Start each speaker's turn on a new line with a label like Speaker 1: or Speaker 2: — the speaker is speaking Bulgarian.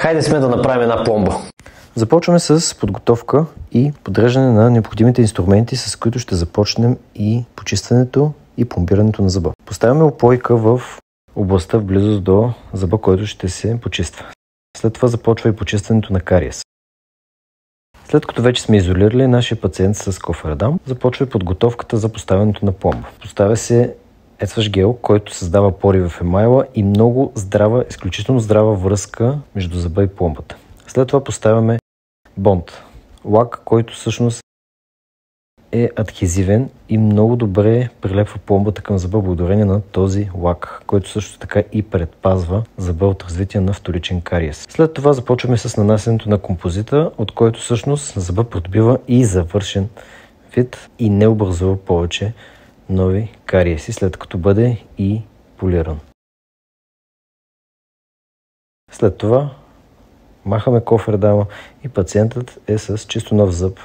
Speaker 1: Хайде сме да направим една пломба.
Speaker 2: Започваме с подготовка и подреждане на необходимите инструменти, с които ще започнем и почистването и пломбирането на зъба. Поставяме упойка в областта в близост до зъба, който ще се почиства. След това започва и почистването на кариес. След като вече сме изолирали нашия пациент с коферадам, започва и подготовката за поставянето на пломба. Поставя се ецващ гел, който създава пори в емайла и много здрава, изключително здрава връзка между зъба и пломбата. След това поставяме бонд, лак, който всъщност е адхезивен и много добре прилепва пломбата към зъба благодарение на този лак, който също така и предпазва зъба от развитие на вторичен кариес. След това започваме с нанасянето на композита, от който всъщност зъба придобива и завършен вид и не образува повече нови кариеси, след като бъде и полиран. След това махаме кофердама и пациентът е с чисто нов зъб.